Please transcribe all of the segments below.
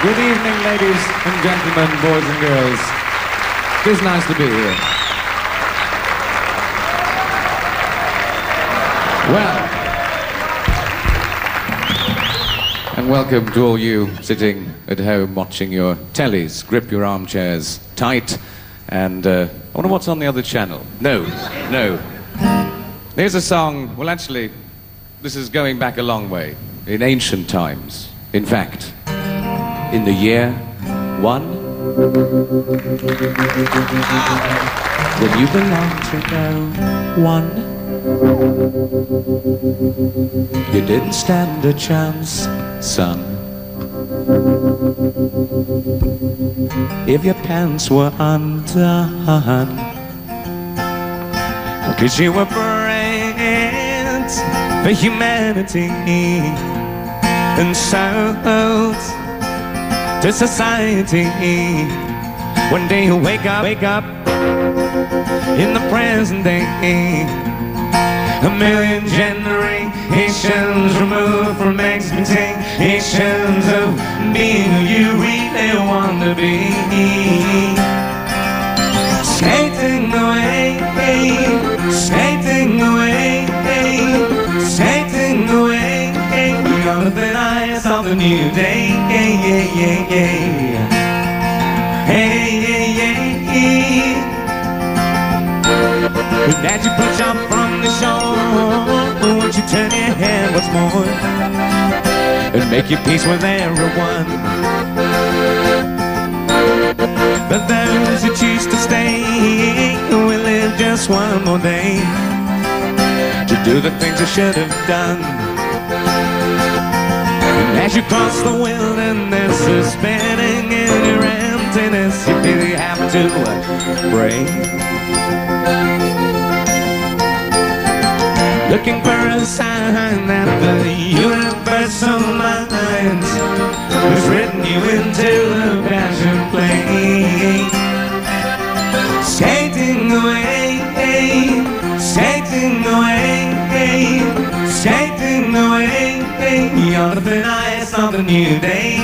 Good evening, ladies and gentlemen, boys and girls. It is nice to be here. Well, and welcome to all you sitting at home watching your tellies. Grip your armchairs tight, and I wonder what's on the other channel. No. Here's a song, well actually, this is going back a long way, in ancient times. In fact, in the year 1, when you belong to no one, you didn't stand a chance, son. If your pants were undone, 'cause you were bred for humanity and sold to society. One day you wake up in the present day, a million generations removed from expectations of being who you really want to be. Skating away, skating away, skating away, beyond the thin ice of the new day. And as you push up from the shore, won't you turn your head once more and make your peace with everyone? But those who choose to stay will live just one more day to do the things they should have done. And as you cross the wilderness, suspending in your emptiness, you feel you have to pray, looking for a sign that the universal mind has written you into the passion play. Skating away, skating away, skating away, beyond the thin ice of the new day.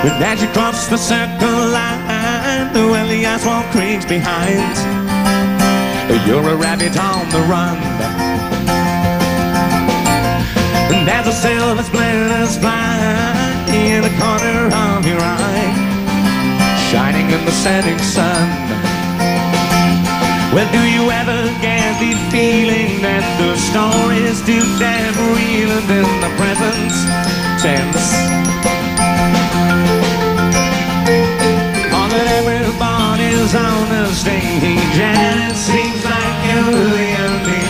But as you cross the circle line, well, the ice wall creaks behind, you're a rabbit on the run. And as the silver splinters fly in the corner of your eye, shining in the setting sun, well, do you ever get the feeling that the story's too damn real and in the present tense? All that everybody's on the stage, and it seems like you're the only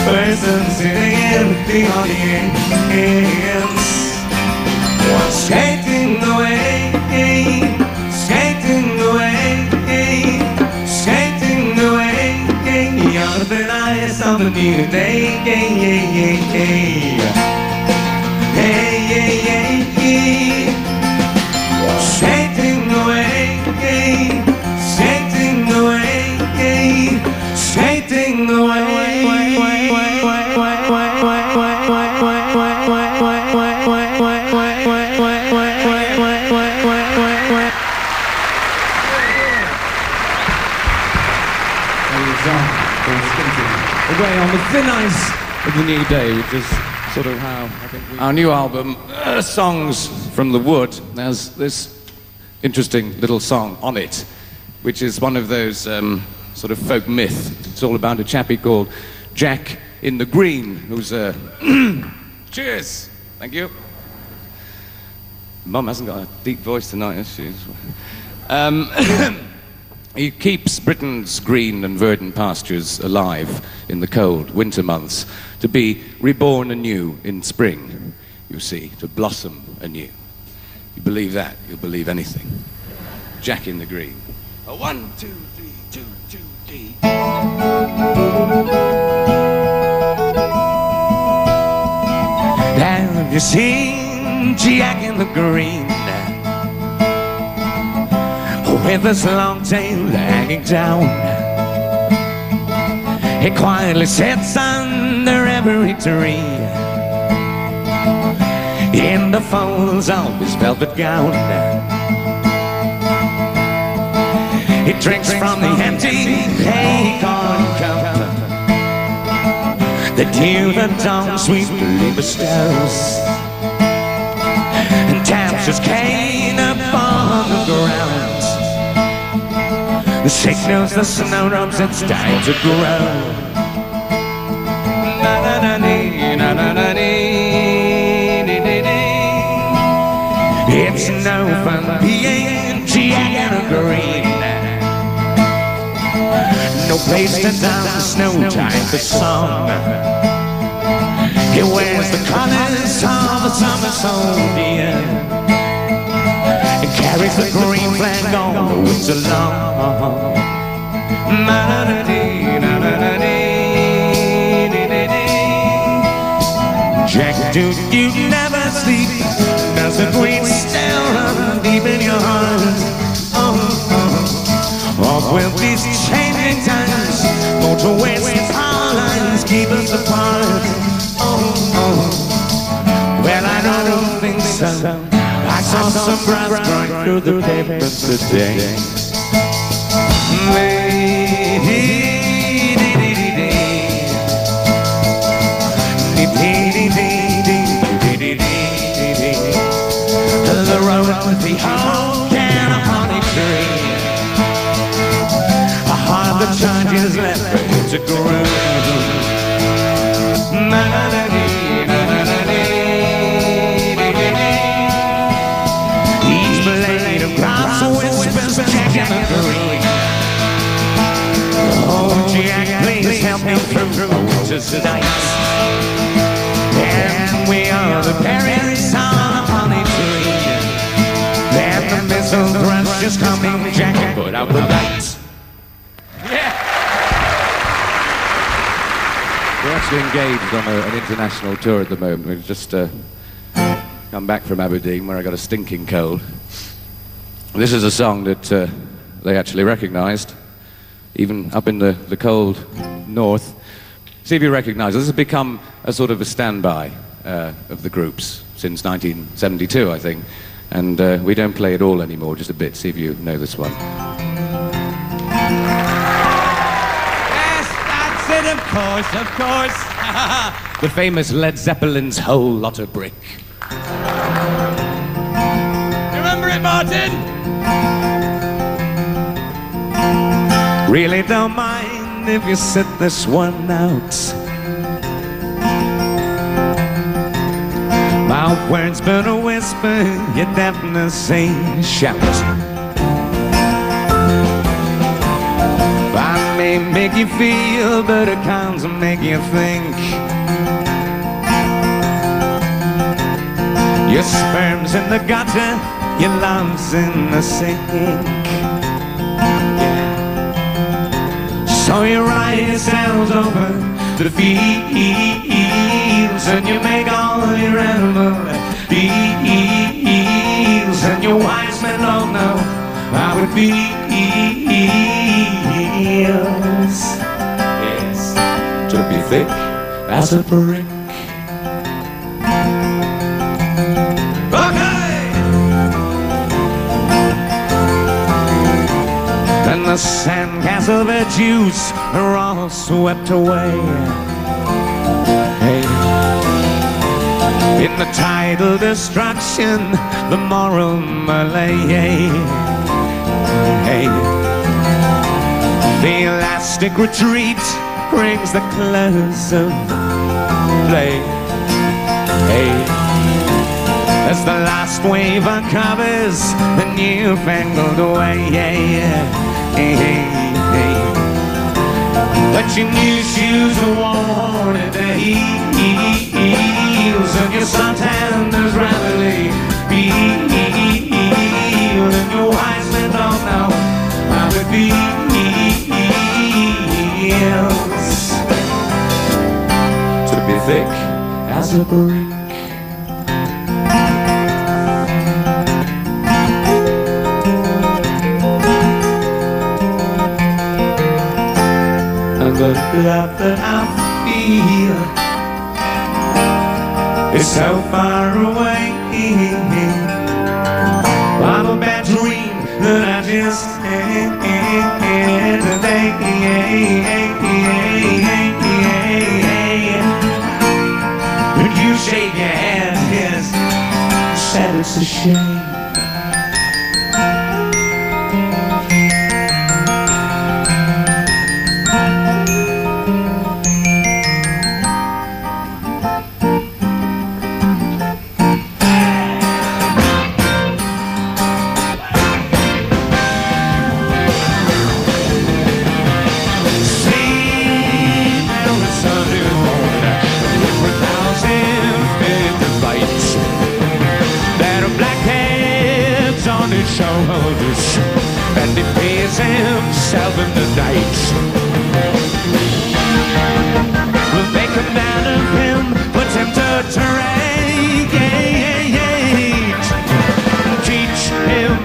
person sitting in the audience. Skating away, skating away, skating away, beyond the thin ice of the new day. Skating away, skating away, skating away. Away on the thin ice of the new day, which is sort of how I think our new album, Songs from the Wood, has this interesting little song on it, which is one of those sort of folk myth. It's all about a chappie called Jack in the Green, who's a... Cheers! Thank you. Mum hasn't got a deep voice tonight, has she? He keeps Britain's green and verdant pastures alive in the cold winter months, to be reborn anew in spring, you see, to blossom anew. You believe that, you'll believe anything. Jack in the Green. 1, 2, 3, 2, 2, 3. Have you seen Jack in the Green? With his long tail hanging down, he quietly sits under mulberry tree. In the folds of his velvet gown, he drinks from the empty acorn cup, the dew that dawn sweetly bestows, and taps his cane upon the ground, and signals the snowdrops it's time to grow. Na-na-na-dee, na-na-na-dee, dee-dee-dee. It's no fun being Jack Green. No place to dance, no time for song. He wears the colors of a summer soldier and carries the green flag all the winter long. Na-na-na-dee, na-na-na-dee, dee-dee-dee. Jack, do you never sleep? Does the green still run deep in your heart? Or will these changing times go to waste our lines, keep us apart? Well, I don't think so. I saw some grass growing through the papers today. The road with the oak and a honey tree, a heart that charges left to grow. Each blade of grass whispers Jack and Green. Oh, Jack, please help me through winter's night. And we are the berries on a honey tree. And the missile thrush is coming, Jack, put out the lights. We're actually engaged on an international tour at the moment. We've just come back from Aberdeen, where I got a stinking cold. This is a song that they actually recognised, even up in the cold north. See if you recognise it. This has become a sort of a standby of the groups since 1972, I think. And we don't play it all anymore, just a bit. See if you know this one. Of course, of course. The famous Led Zeppelin's Whole Lotta Brick. Remember it, Martin? Really don't mind if you sit this one out. My words but a whisper, you definitely say shout. May make you feel, but it can't make you think. Your sperm's in the gutter, your love's in the sink. Yeah. So you ride yourselves over the fields, and you make all your animal deals, and your wise men don't know how it feels. Yes, to be thick as a brick. Okay! And the sandcastle virtues are all swept away. Hey. In the tidal destruction, the moral Malay. Hey. The elastic retreat brings the close of play. Hey, as the last wave uncovers the newfangled way. Hey, hey, hey. But your new shoes are worn at the heels, and your suntanners rapidly peel, and your wise men don't know how it feels to be thick as a brick. And the love that I feel is so far away. I'm a bad dream that I just had today. And you shake your hand, yes, said it's a shame. Shoulders, and he pays himself in the night. We'll make a man of him, put him to trade. Teach him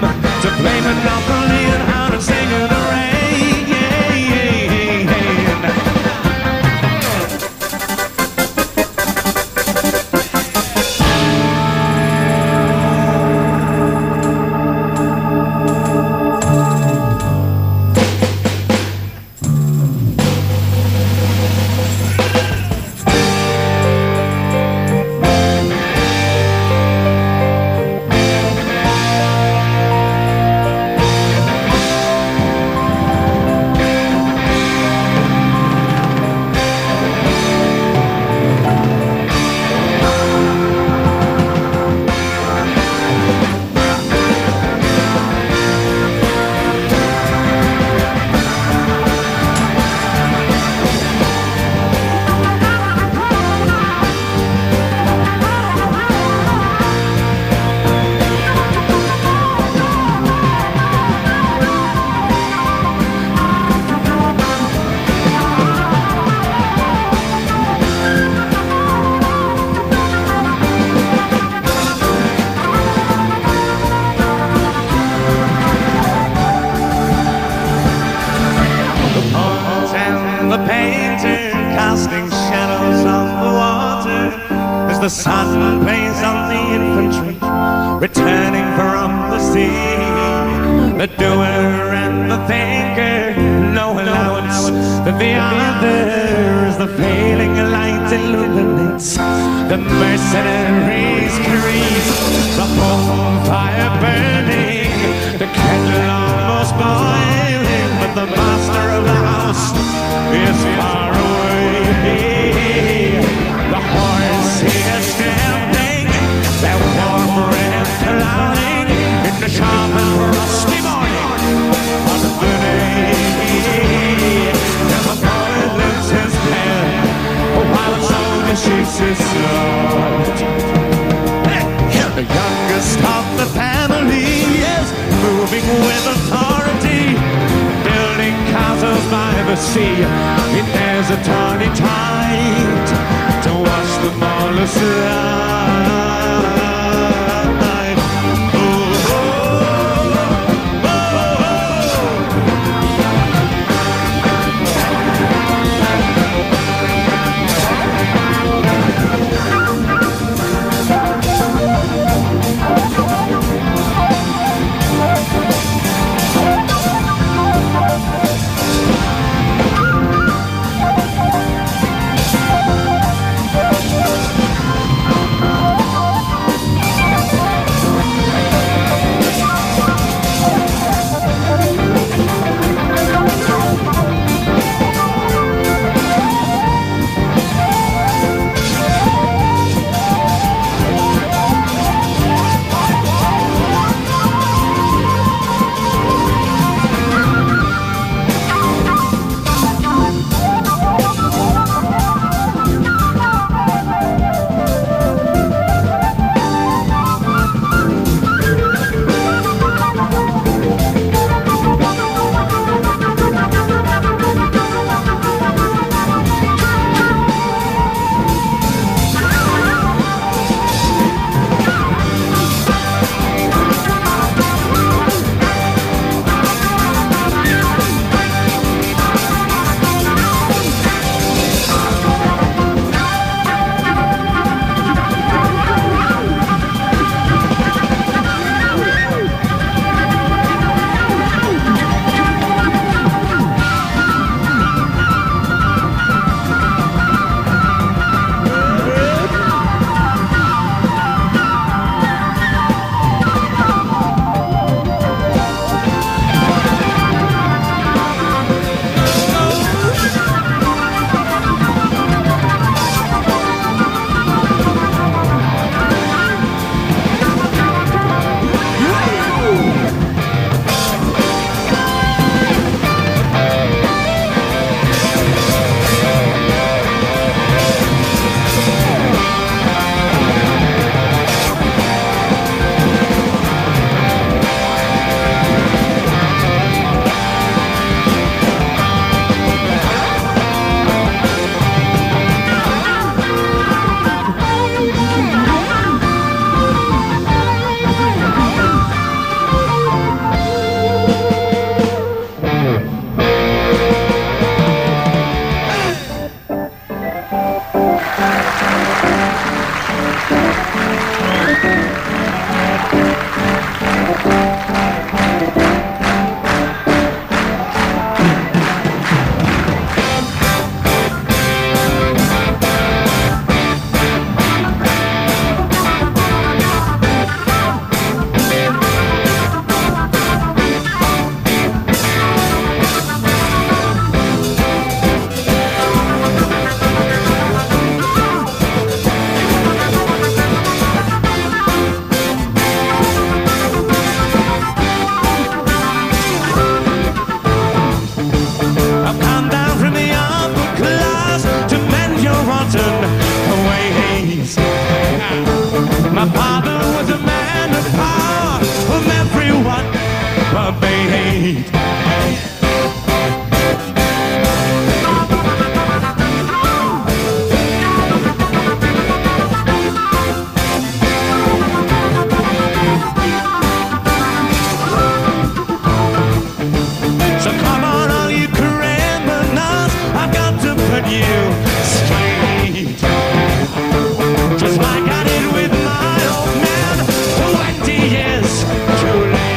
to play Monopoly and how to sing in the rain. The sun plays on the infantry returning from the sea. The doer and the thinker, no allowance that the other as the failing light illuminates the mercenaries' creed. The bonfire burning, the kettle almost boiling, but the master of the house is far away. The horse he is standing, their warm breath clouding in the sharp and rusty morning of the day. And the boy lifts his head while the soldier shakes his sword. The youngest of the family is moving with authority, building castles by the sea. It is a tawny tide to watch them all aside. you straight, just like I did with my old man 20 years too late.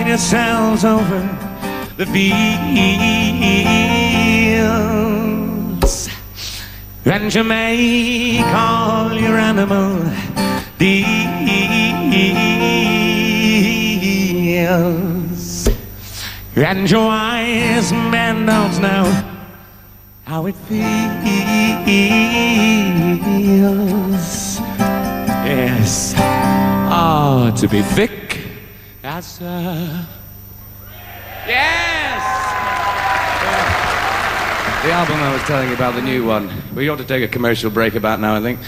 Yourselves over the fields, and you may call your animal deals, and your wise men don't know how it feels. Yes, ah, to be thick. Yes! The album I was telling you about, the new one, we ought to take a commercial break about now, I think.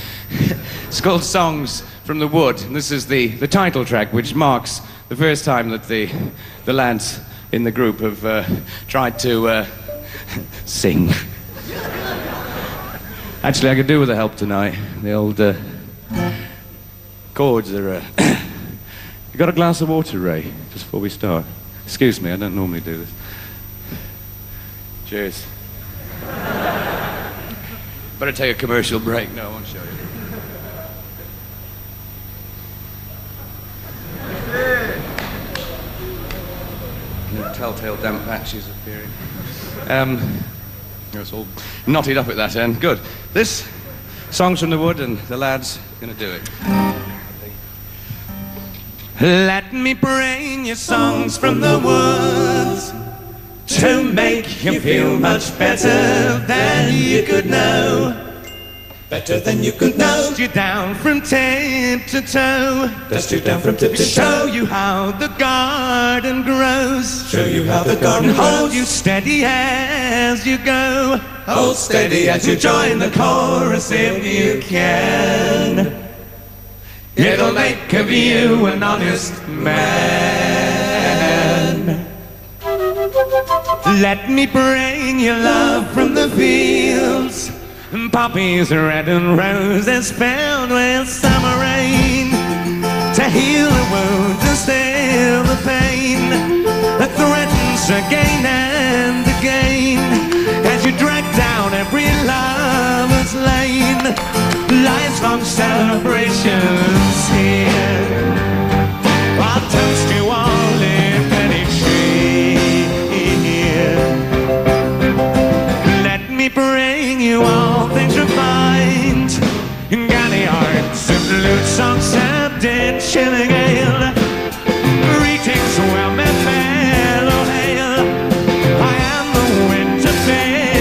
It's called Songs from the Wood, and this is the title track, which marks the first time that the lads in the group have tried to sing. Actually, I could do with the help tonight. The old chords are... You got a glass of water, Ray, just before we start? Excuse me, I don't normally do this. Cheers. Better take a commercial break. No, I won't show you. No telltale damp patches appearing. It's all knotted up at that end. Good. This, Songs from the Wood, and the lads are going to do it. Let me bring you songs from the woods to make you feel much better than you could know. Better than you could know. Dust you down from tip to toe. Dust you down from tip to toe. Show you how the garden grows. Show you how the garden grows. Hold you steady as you go. Hold steady as you join the chorus if you can. It'll make of you an honest man. Let me bring you love from the fields, poppies red and roses filled with summer rain, to heal the wounds and still the pain that threatens again and again, as you drag down every lover's lane. Life's long celebrations here, I'll toast you all in any cheer. Let me bring you all things refined, Galley hearts and flute songs stepped in chilling ale. Greetings, well met fellow hail, I am the winter fair.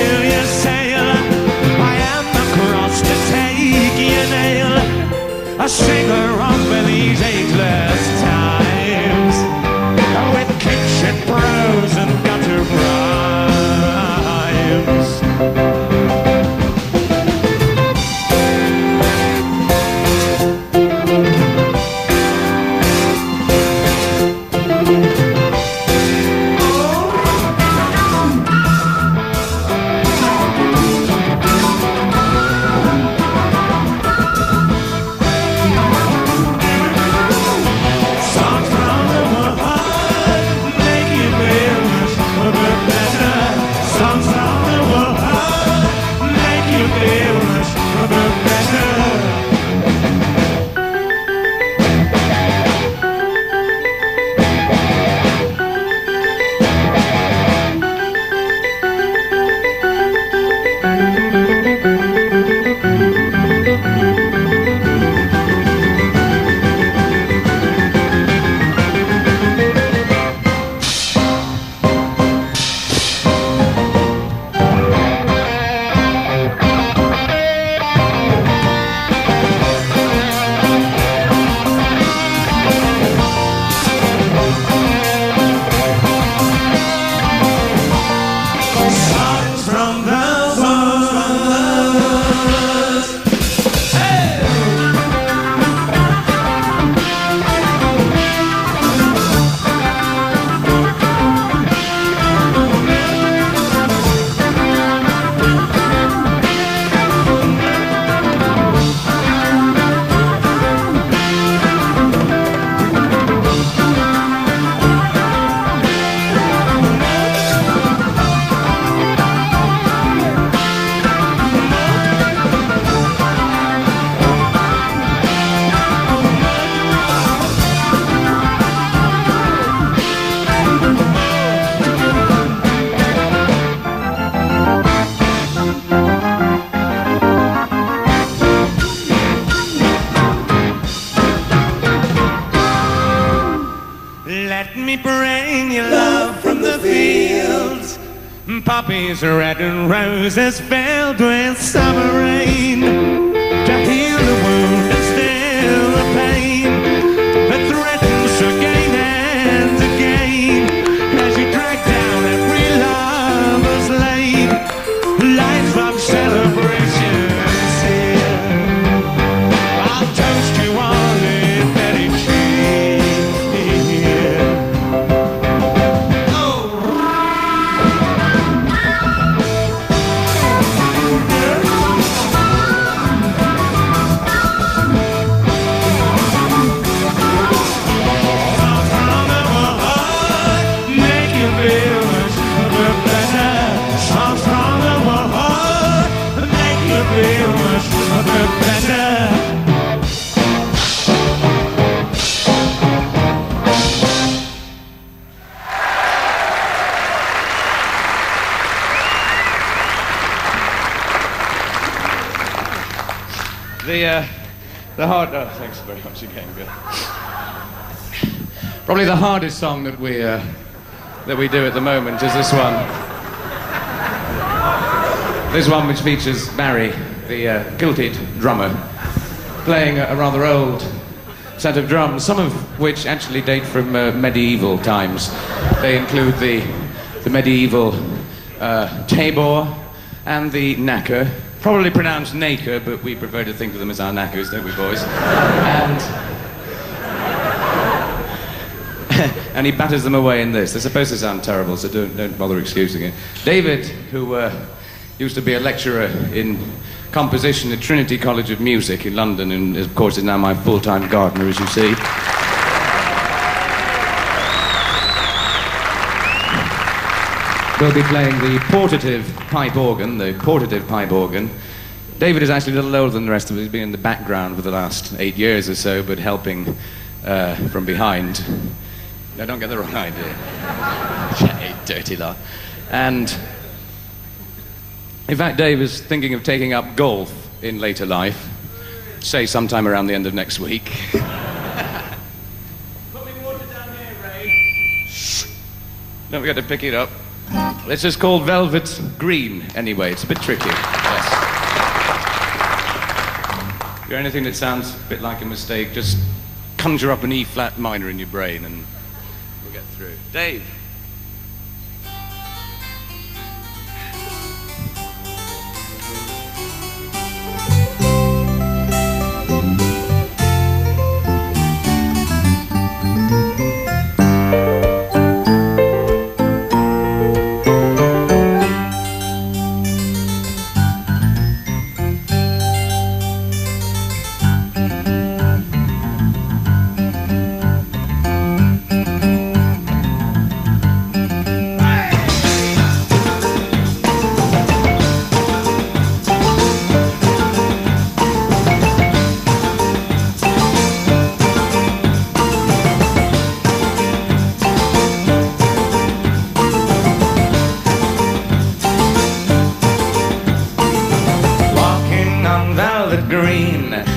poppies red and roses filled with summer rain to heal the wound and still the pain that threatens again and again as you drag down every lover's lane. Lights from celebrations here. I'll toast you on it, Betty Tree. The hard. Oh, thanks very much again. Good. Probably the hardest song that we do at the moment is this one. This one, which features Barry, the kilted drummer, playing a rather old set of drums, some of which actually date from medieval times. They include the medieval tabor and the knacker. Probably pronounced Naker, but we prefer to think of them as our knackers, don't we, boys? And he batters them away in this. They're supposed to sound terrible, so don't bother excusing it. David, who used to be a lecturer in composition at Trinity College of Music in London, and of course is now my full-time gardener, as you see. We'll be playing the portative pipe organ, David is actually a little older than the rest of us. He's been in the background for the last 8 years or so, but helping from behind. No, don't get the wrong idea. Okay, dirty lot. And in fact, Dave is thinking of taking up golf in later life, say sometime around the end of next week. Put me water down here, Ray. Shh. Don't forget to pick it up. It's just called Velvet Green, anyway. It's a bit tricky. Yes. If you're anything that sounds a bit like a mistake, just conjure up an E-flat minor in your brain and we'll get through. Dave.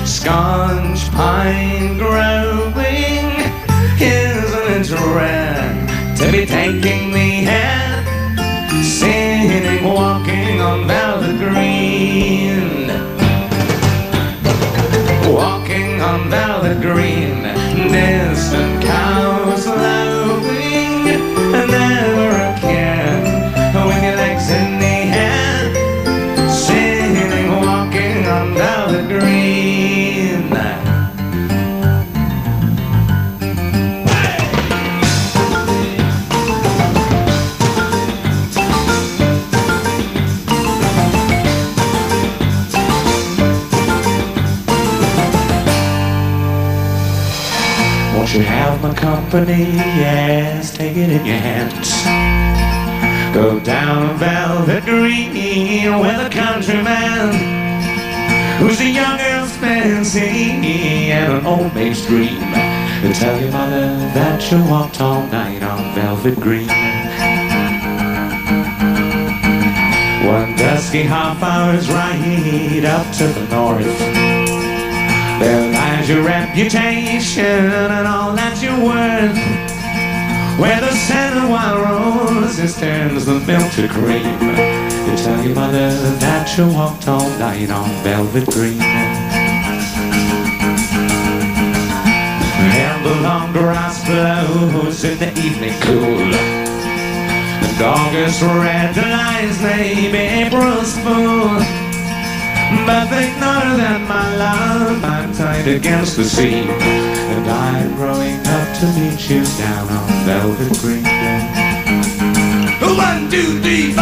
Sconge pine growing, isn't it rare to be taking the hand, singing, walking on velvet green, walking on velvet green, distant cows lowing, never a care with your legs in the hand, singing, walking on velvet green. Won't you have my company? Yes, take it in your hands. Go down velvet green with a countryman who's a young girl's fancy and an old maid's dream. And tell your mother that you walked all night on velvet green. One dusky half hour's ride up to the north, there lies your reputation and all that you're worth. where the Santa Wild roses turns the milk to cream. You tell your mother that you walked all night on velvet green. And the long grass blows in the evening cool. And August red lies name April's fool. But think not that my love, I'm tied against the sea, and I'm growing up to meet you down on velvet green. 1, 2, 3, 4.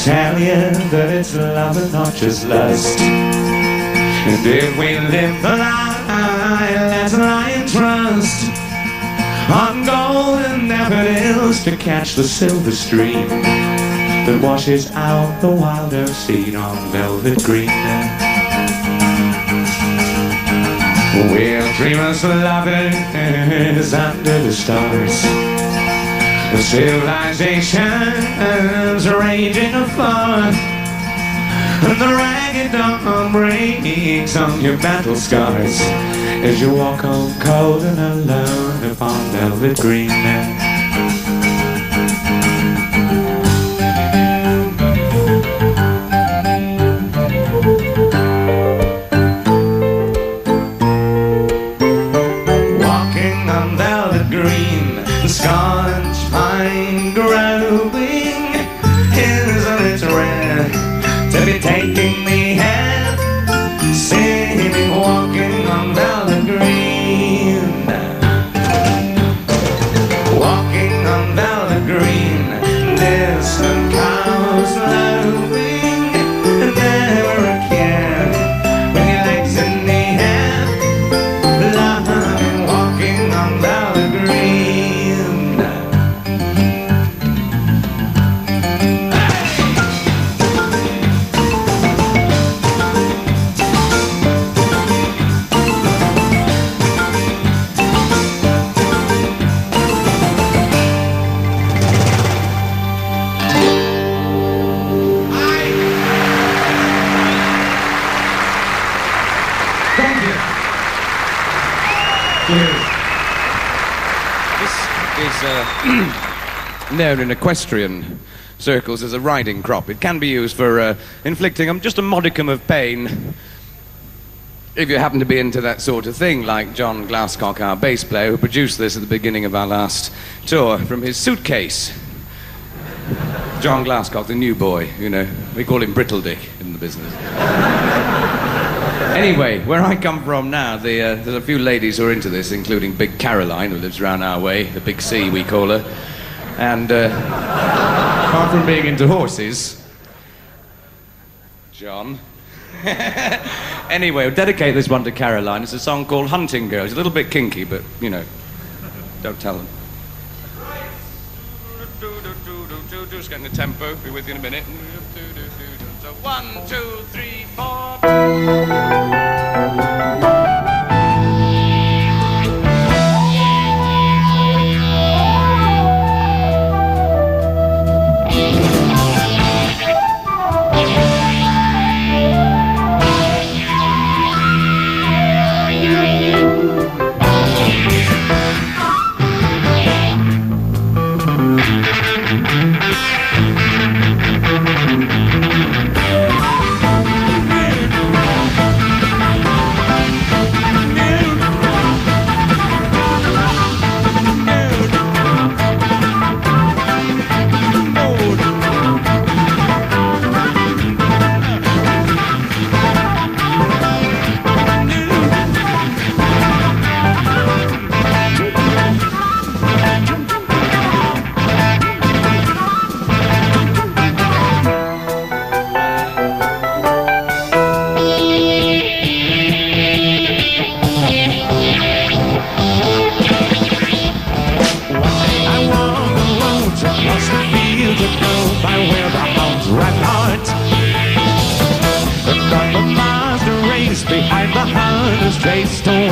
Tell you that it's love and not just lust. And if we live the lie, let's lie and trust on golden daffodils to catch the silver stream that washes out the wilder seed on velvet green. We're dreamers lovers under the stars. The civilization's raging afar, and the ragged dawn breaks on your battle scars as you walk home cold and alone upon velvet green. Walking on velvet green, the scarlet pine growing, isn't it rare to be taking the hand, singing, walking on velvet green, walking on velvet green, distant cows lowing, and never a care with your legs in the air, loving, walking on velvet green. This is known in equestrian circles as a riding crop. It can be used for inflicting just a modicum of pain if you happen to be into that sort of thing, like John Glasscock, our bass player, who produced this at the beginning of our last tour from his suitcase. John Glasscock, the new boy, you know. We call him Brittle Dick in the business. Anyway, where I come from now, there's a few ladies who are into this, including Big Caroline, who lives round our way, the Big C, we call her. And apart from being into horses, John. Anyway, we'll dedicate this one to Caroline. It's a song called Hunting Girl. It's a little bit kinky, but, you know, don't tell them. Just getting the tempo. Be with you in a minute. So 1, 2, 3, 4.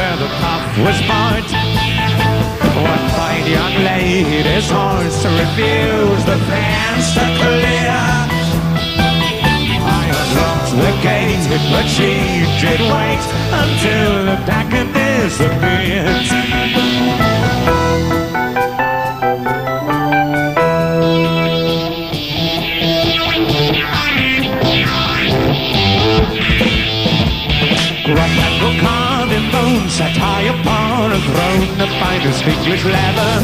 where the path was marked. One fine young lady's horse refused the fence to clear. I unlocked the gate, but she did wait until the packet disappeared. Grapple carved in bone sat high upon a throne of finest English leather.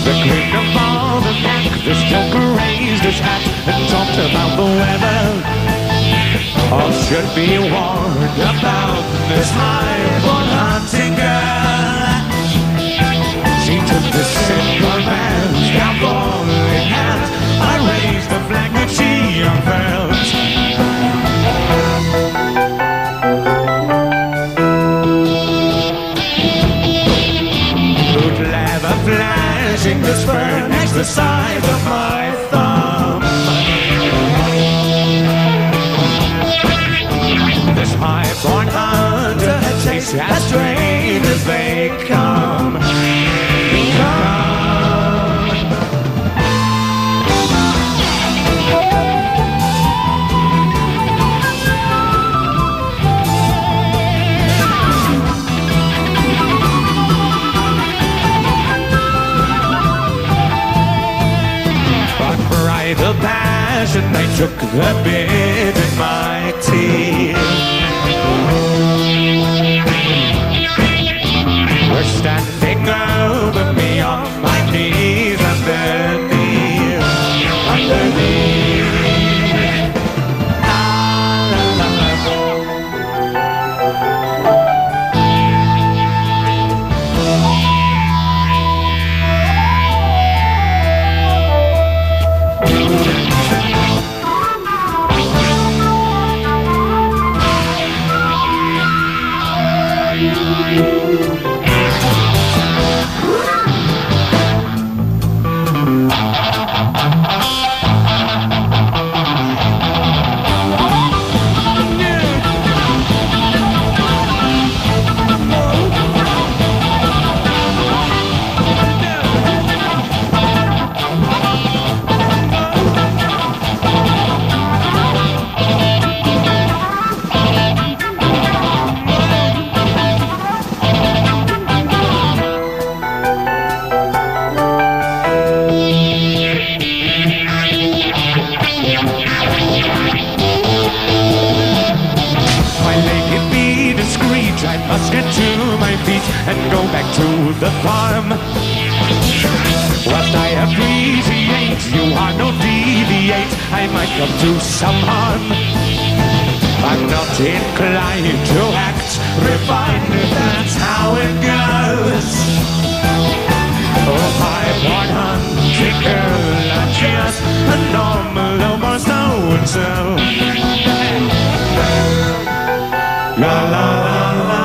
The king of all the pack, this joker raised his hat and talked about the weather. All should be warned about this high-born hunting girl. She took the simple man's scalpel in hand. I raised the flag that she unfurled. Leather flashing the spur next the side of my thumb. This high-born hunter had chased as trained as they come. The passion, they took the bit in my teeth. We're standing over me on my knees underneath. And go back to the farm. Whilst I appreciate you are no deviate, I might come to some harm. I'm not inclined to act refined, if that's how it goes. Oh, high-born hunting girl, not just a normal over so-and-so. La la la la.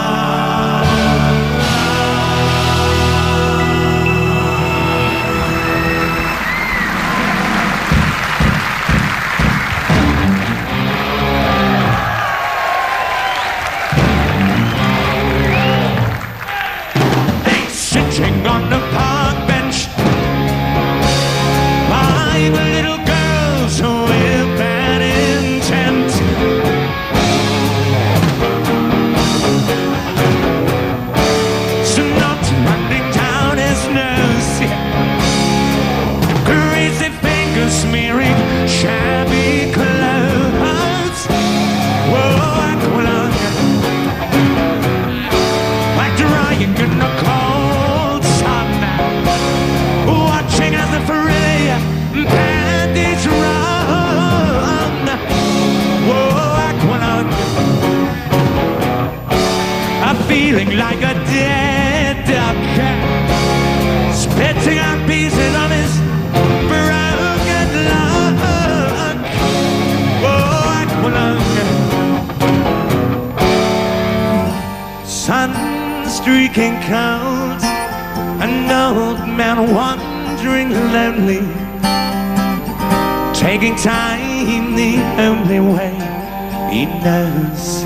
On the park bench, 5 little girls who live bad intent. So not running down his nose, crazy fingers smearing shabby clothes. Whoa, Aqualung, like drying in the cold sun, watching as the fray bandits run. Whoa, Aqualung, I'm feeling like a dead duck, spitting out pieces of his broken luck. Whoa, Aqualung, sun streaking cold, an old man wandering lonely, taking time the only way he knows.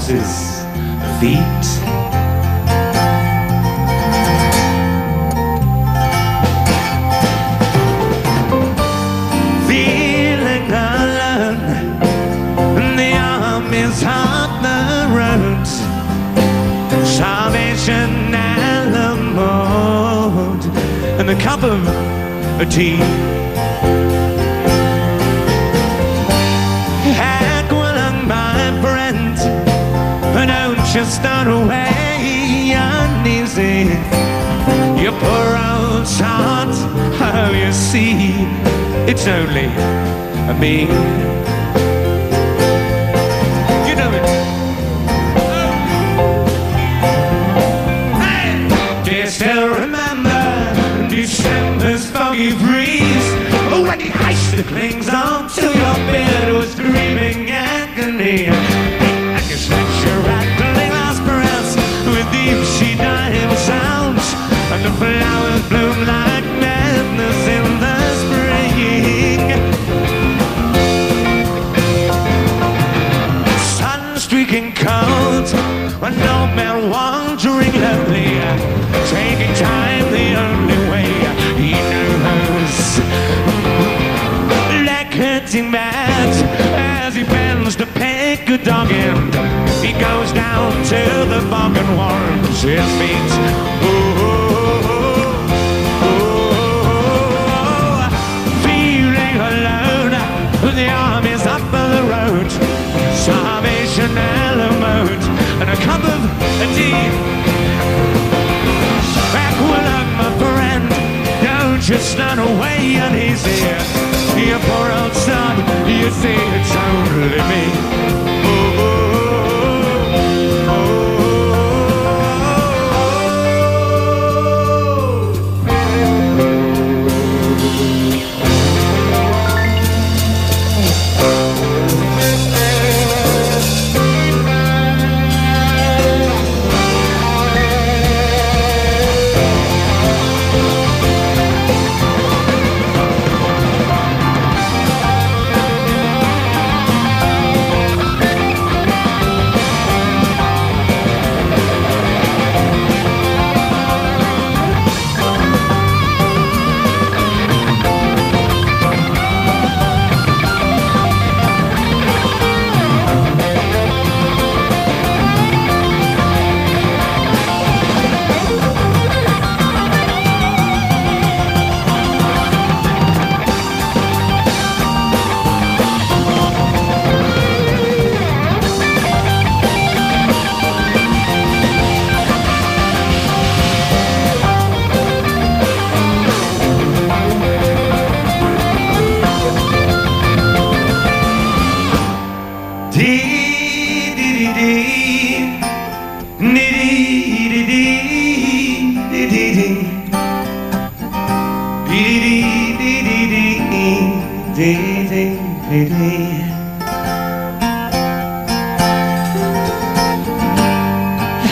horse's feet. Feeling alone, the army's on the road. Salvation and the mood, and a cup of tea. Heck, well, my friend, don't you start away uneasy. Your poor old heart, oh, you see, it's only me. You know it. Hey! Do you still remember December's foggy breeze? When he iced clings on to your beard with screaming agony. And you snatch your rattling aspirants with deep sea diving sounds. And the flowers bloom like madness in the spring. Sun streaking cold, an old man wandering lonely, taking time the only way he knows. Like hurting mad as he bends to pick a dog in, he goes down to the bog and warms his feet. Feeling alone, the army's up on the road. Salvation and a mood, and a cup of tea. Back will up, my friend, don't you stand away uneasy. You poor old son, you see it's only me.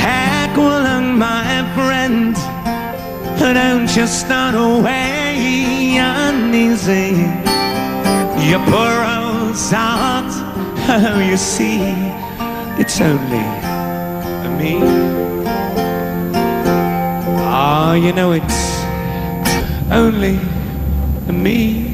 Heckling, my friend, don't you start away uneasy. Your poor old heart, oh, you see, it's only me. Oh, you know it's only me.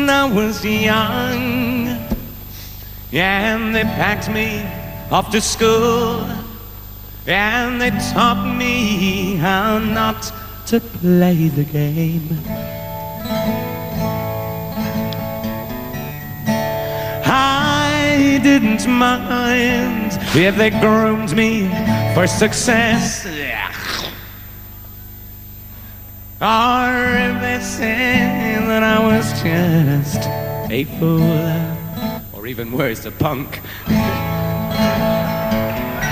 when I was young, and they packed me off to school, and they taught me how not to play the game. I didn't mind if they groomed me for success, or if they said that I was just a fool, or even worse, a punk.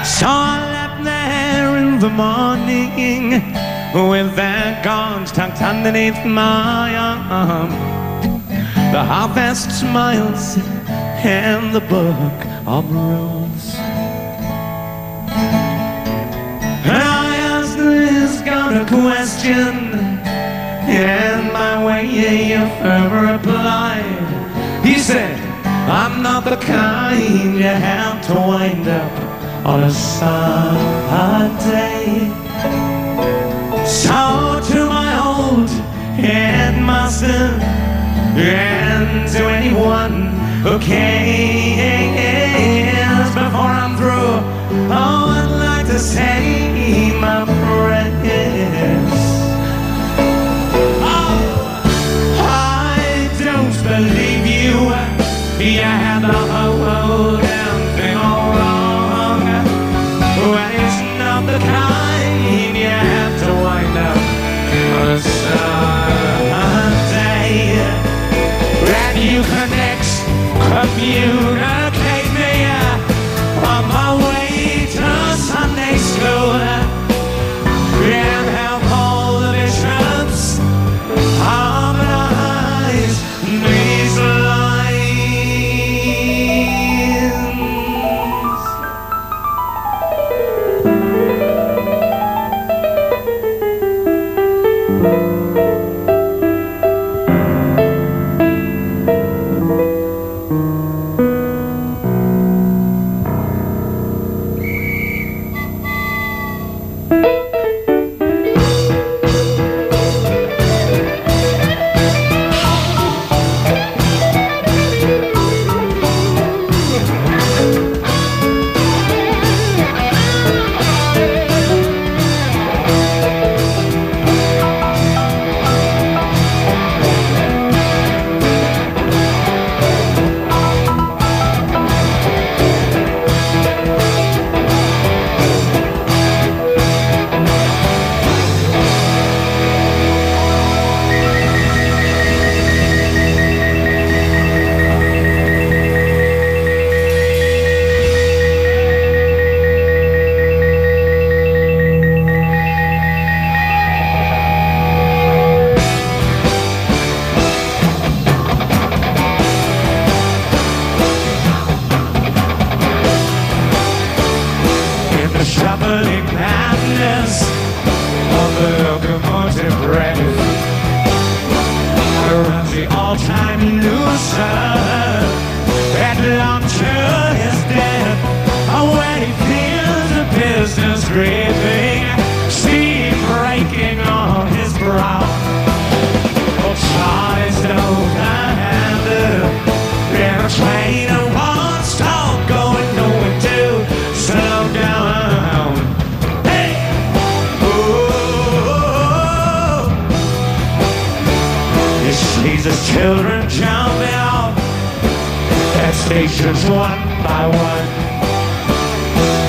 So I left there in the morning with their guns tucked underneath my arm, the half-assed smiles and the book of rules. And I asked this God a question, and my way of reply, he said, I'm not the kind you have to wind up on a Sunday. So to my old headmaster and to anyone who cares, before I'm through, oh, I'd like to say my prayers. Oh, I don't believe you had the whole damn thing all wrong. Well, it's not the kind you have to wind up on a Sunday. And you communicate me on my way to Sunday school, and help all the bishops harmonize these shuffling madness of the locomotive breath around the all-time loser headlong to his death. When he feels the business gripping, steam breaking on his brow. Oh, Charlie's overhanded in a train of one stop going nowhere to slow down. Jesus, children jumping off at stations one by one.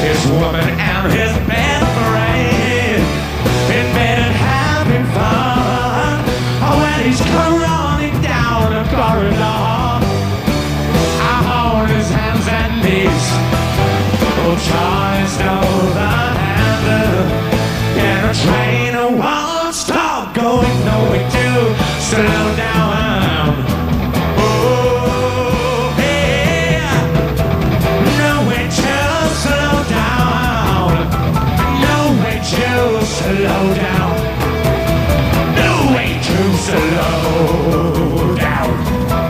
His woman and his best friend in bed and having fun. Oh, when he's running down a corridor, on his hands and knees. Oh, Charlie's overhanded in a train of one stop going nowhere to slow down. Slow down. No way to slow down.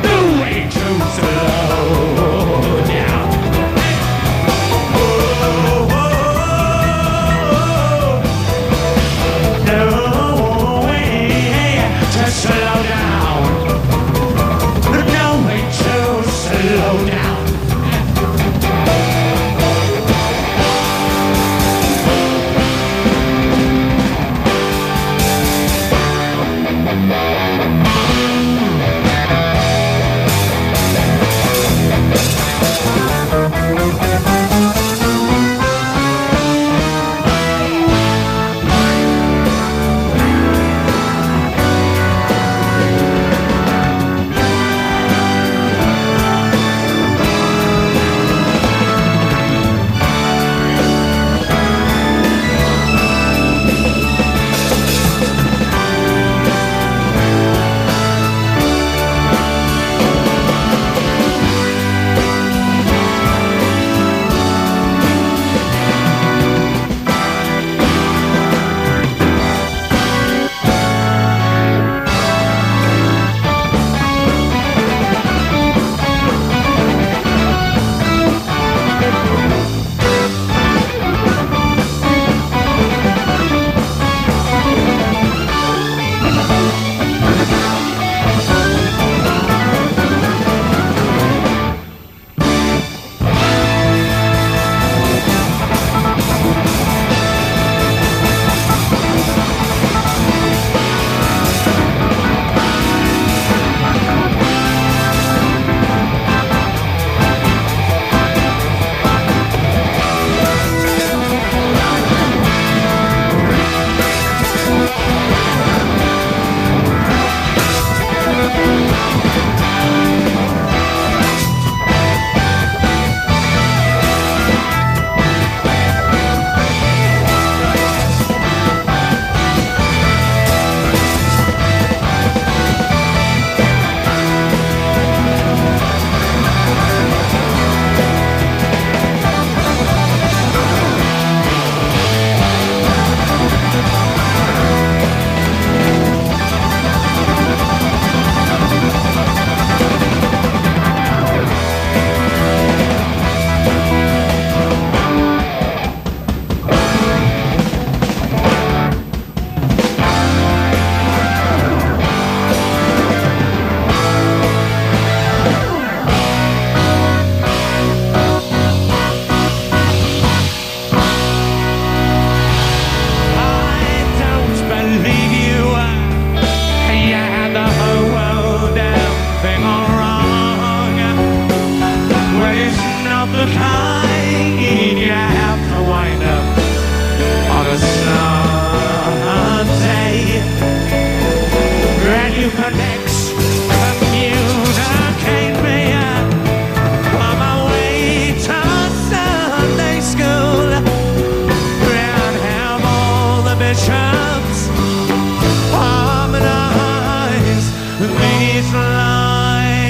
No way to slow down. No way to slow down. his lines.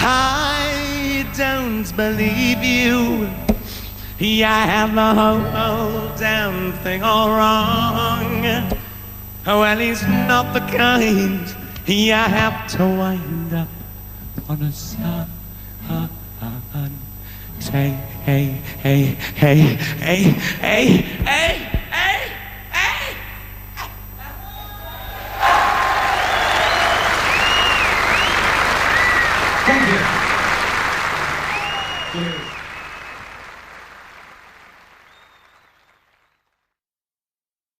I don't believe you. You have the whole damn thing all wrong. Well, he's not the kind you have to wind up on a sun. Hey, hey, hey, hey, hey, hey, hey.